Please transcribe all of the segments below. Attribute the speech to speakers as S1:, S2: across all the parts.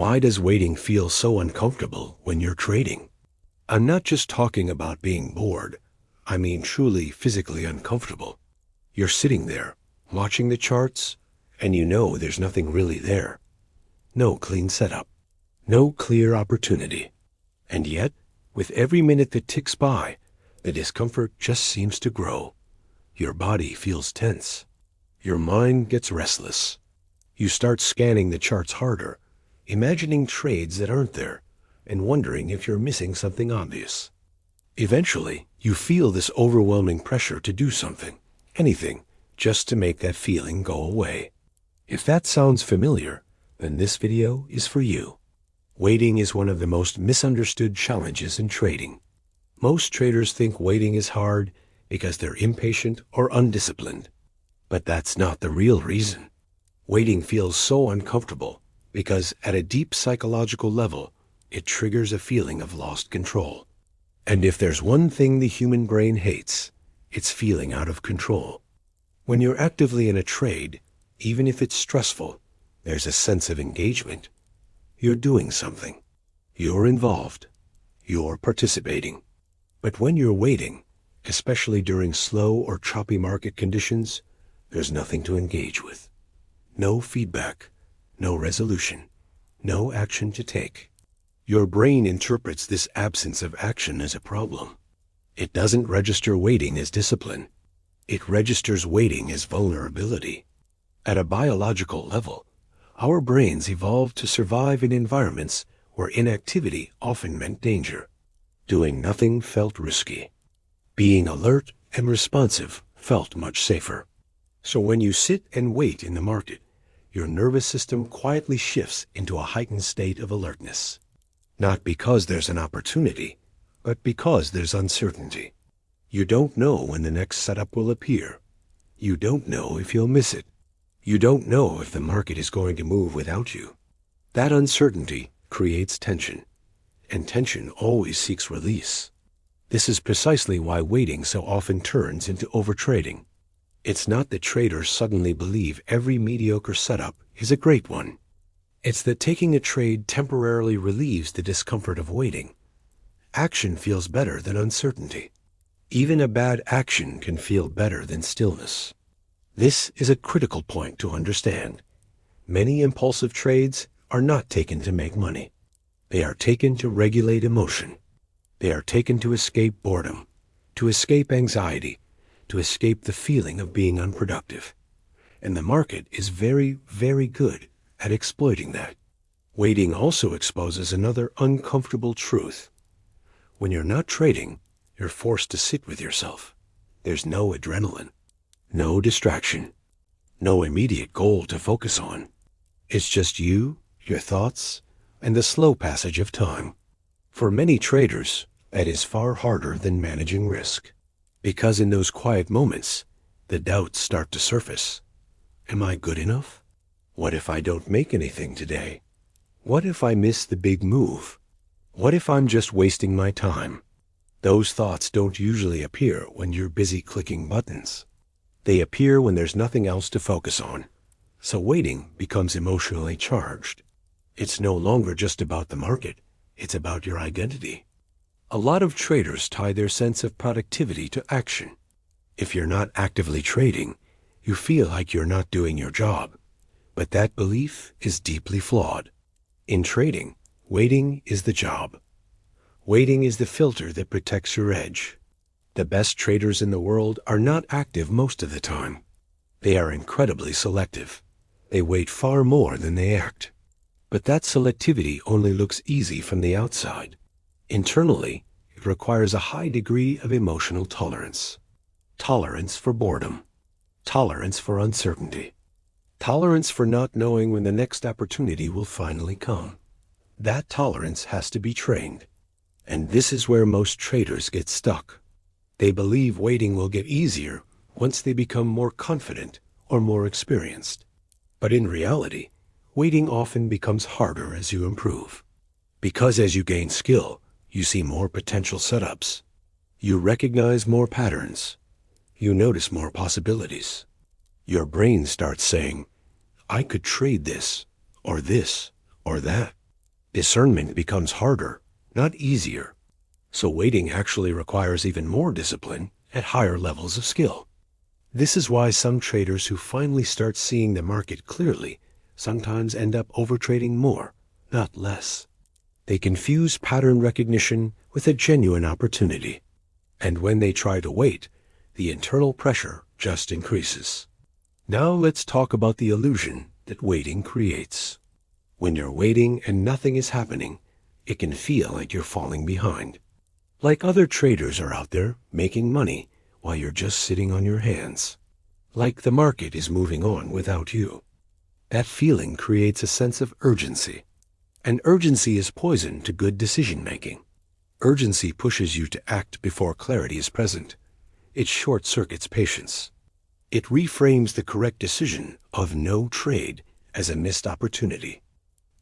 S1: Why does waiting feel so uncomfortable when you're trading? I'm not just talking about being bored. I mean truly physically uncomfortable. You're sitting there, watching the charts, and you know there's nothing really there. No clean setup. No clear opportunity. And yet, with every minute that ticks by, the discomfort just seems to grow. Your body feels tense. Your mind gets restless. You start scanning the charts harder, imagining trades that aren't there, and wondering if you're missing something obvious. Eventually, you feel this overwhelming pressure to do something, anything, just to make that feeling go away. If that sounds familiar, then this video is for you. Waiting is one of the most misunderstood challenges in trading. Most traders think waiting is hard because they're impatient or undisciplined. But that's not the real reason. Waiting feels so uncomfortable because at a deep psychological level, it triggers a feeling of lost control. And if there's one thing the human brain hates, it's feeling out of control. When you're actively in a trade, even if it's stressful, there's a sense of engagement. You're doing something. You're involved. You're participating. But when you're waiting, especially during slow or choppy market conditions, there's nothing to engage with. No feedback, no resolution, no action to take. Your brain interprets this absence of action as a problem. It doesn't register waiting as discipline. It registers waiting as vulnerability. At a biological level, our brains evolved to survive in environments where inactivity often meant danger. Doing nothing felt risky. Being alert and responsive felt much safer. So when you sit and wait in the market, your nervous system quietly shifts into a heightened state of alertness. Not because there's an opportunity, but because there's uncertainty. You don't know when the next setup will appear. You don't know if you'll miss it. You don't know if the market is going to move without you. That uncertainty creates tension, and tension always seeks release. This is precisely why waiting so often turns into overtrading. It's not that traders suddenly believe every mediocre setup is a great one. It's that taking a trade temporarily relieves the discomfort of waiting. Action feels better than uncertainty. Even a bad action can feel better than stillness. This is a critical point to understand. Many impulsive trades are not taken to make money. They are taken to regulate emotion. They are taken to escape boredom, to escape anxiety, to escape the feeling of being unproductive. And the market is very, very good at exploiting that. Waiting also exposes another uncomfortable truth. When you're not trading, you're forced to sit with yourself. There's no adrenaline, no distraction, no immediate goal to focus on. It's just you, your thoughts, and the slow passage of time. For many traders, that is far harder than managing risk. Because in those quiet moments, the doubts start to surface. Am I good enough? What if I don't make anything today? What if I miss the big move? What if I'm just wasting my time? Those thoughts don't usually appear when you're busy clicking buttons. They appear when there's nothing else to focus on. So waiting becomes emotionally charged. It's no longer just about the market. It's about your identity. A lot of traders tie their sense of productivity to action. If you're not actively trading, you feel like you're not doing your job. But that belief is deeply flawed. In trading, waiting is the job. Waiting is the filter that protects your edge. The best traders in the world are not active most of the time. They are incredibly selective. They wait far more than they act. But that selectivity only looks easy from the outside. Internally, it requires a high degree of emotional tolerance. Tolerance for boredom. Tolerance for uncertainty. Tolerance for not knowing when the next opportunity will finally come. That tolerance has to be trained. And this is where most traders get stuck. They believe waiting will get easier once they become more confident or more experienced. But in reality, waiting often becomes harder as you improve. Because as you gain skill, you see more potential setups. You recognize more patterns. You notice more possibilities. Your brain starts saying, I could trade this, or that. Discernment becomes harder, not easier. So waiting actually requires even more discipline at higher levels of skill. This is why some traders who finally start seeing the market clearly sometimes end up overtrading more, not less. They confuse pattern recognition with a genuine opportunity. And when they try to wait, the internal pressure just increases. Now let's talk about the illusion that waiting creates. When you're waiting and nothing is happening, it can feel like you're falling behind. Like other traders are out there making money while you're just sitting on your hands. Like the market is moving on without you. That feeling creates a sense of urgency. And urgency is poison to good decision-making. Urgency pushes you to act before clarity is present. It short-circuits patience. It reframes the correct decision of no trade as a missed opportunity.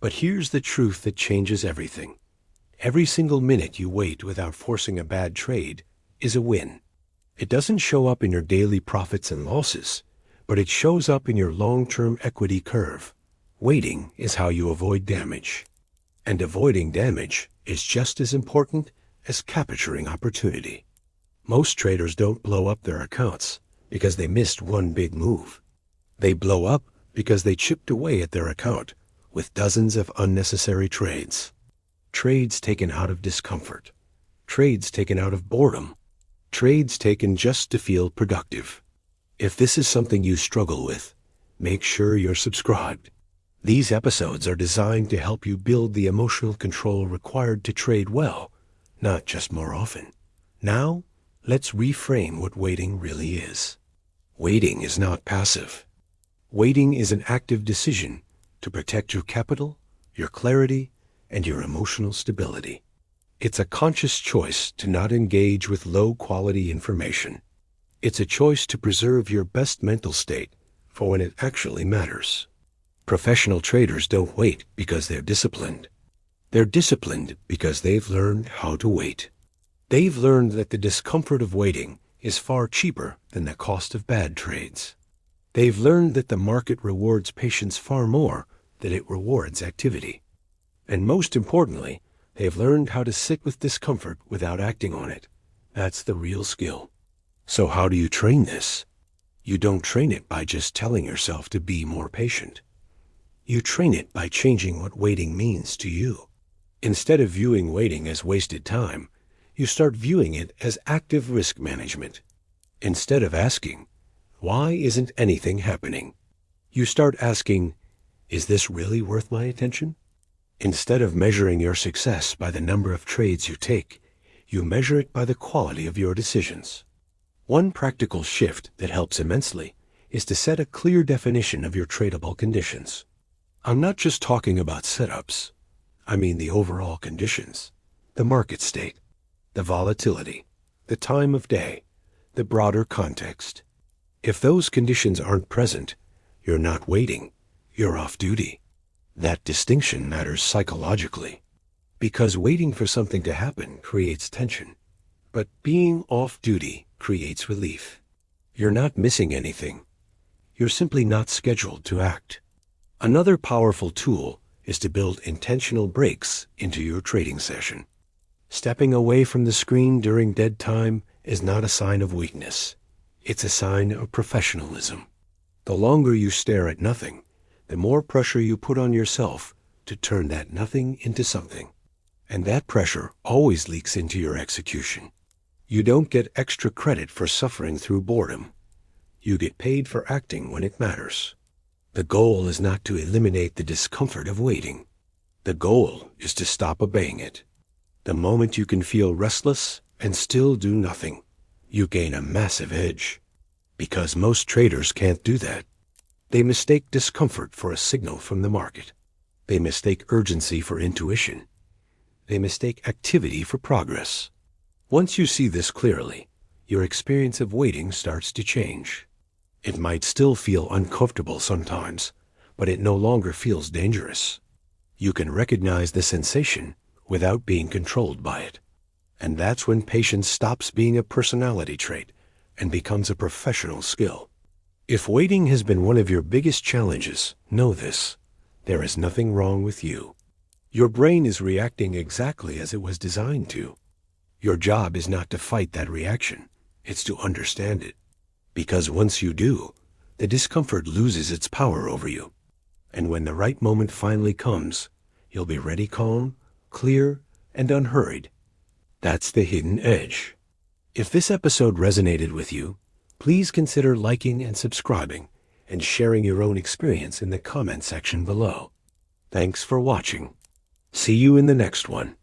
S1: But here's the truth that changes everything. Every single minute you wait without forcing a bad trade is a win. It doesn't show up in your daily profits and losses, but it shows up in your long-term equity curve. Waiting is how you avoid damage. And avoiding damage is just as important as capturing opportunity. Most traders don't blow up their accounts because they missed one big move. They blow up because they chipped away at their account with dozens of unnecessary trades. Trades taken out of discomfort. Trades taken out of boredom. Trades taken just to feel productive. If this is something you struggle with, make sure you're subscribed. These episodes are designed to help you build the emotional control required to trade well, not just more often. Now, let's reframe what waiting really is. Waiting is not passive. Waiting is an active decision to protect your capital, your clarity, and your emotional stability. It's a conscious choice to not engage with low-quality information. It's a choice to preserve your best mental state for when it actually matters. Professional traders don't wait because they're disciplined. They're disciplined because they've learned how to wait. They've learned that the discomfort of waiting is far cheaper than the cost of bad trades. They've learned that the market rewards patience far more than it rewards activity. And most importantly, they've learned how to sit with discomfort without acting on it. That's the real skill. So how do you train this? You don't train it by just telling yourself to be more patient. You train it by changing what waiting means to you. Instead of viewing waiting as wasted time, you start viewing it as active risk management. Instead of asking, why isn't anything happening? You start asking, is this really worth my attention? Instead of measuring your success by the number of trades you take, you measure it by the quality of your decisions. One practical shift that helps immensely is to set a clear definition of your tradable conditions. I'm not just talking about setups. I mean the overall conditions, the market state, the volatility, the time of day, the broader context. If those conditions aren't present, you're not waiting, you're off duty. That distinction matters psychologically, because waiting for something to happen creates tension, but being off duty creates relief. You're not missing anything. You're simply not scheduled to act. Another powerful tool is to build intentional breaks into your trading session. Stepping away from the screen during dead time is not a sign of weakness. It's a sign of professionalism. The longer you stare at nothing, the more pressure you put on yourself to turn that nothing into something. And that pressure always leaks into your execution. You don't get extra credit for suffering through boredom. You get paid for acting when it matters. The goal is not to eliminate the discomfort of waiting. The goal is to stop obeying it. The moment you can feel restless and still do nothing, you gain a massive edge. Because most traders can't do that. They mistake discomfort for a signal from the market. They mistake urgency for intuition. They mistake activity for progress. Once you see this clearly, your experience of waiting starts to change. It might still feel uncomfortable sometimes, but it no longer feels dangerous. You can recognize the sensation without being controlled by it. And that's when patience stops being a personality trait and becomes a professional skill. If waiting has been one of your biggest challenges, know this: there is nothing wrong with you. Your brain is reacting exactly as it was designed to. Your job is not to fight that reaction. It's to understand it. Because once you do, the discomfort loses its power over you. And when the right moment finally comes, you'll be ready, calm, clear, and unhurried. That's the hidden edge. If this episode resonated with you, please consider liking and subscribing and sharing your own experience in the comment section below. Thanks for watching. See you in the next one.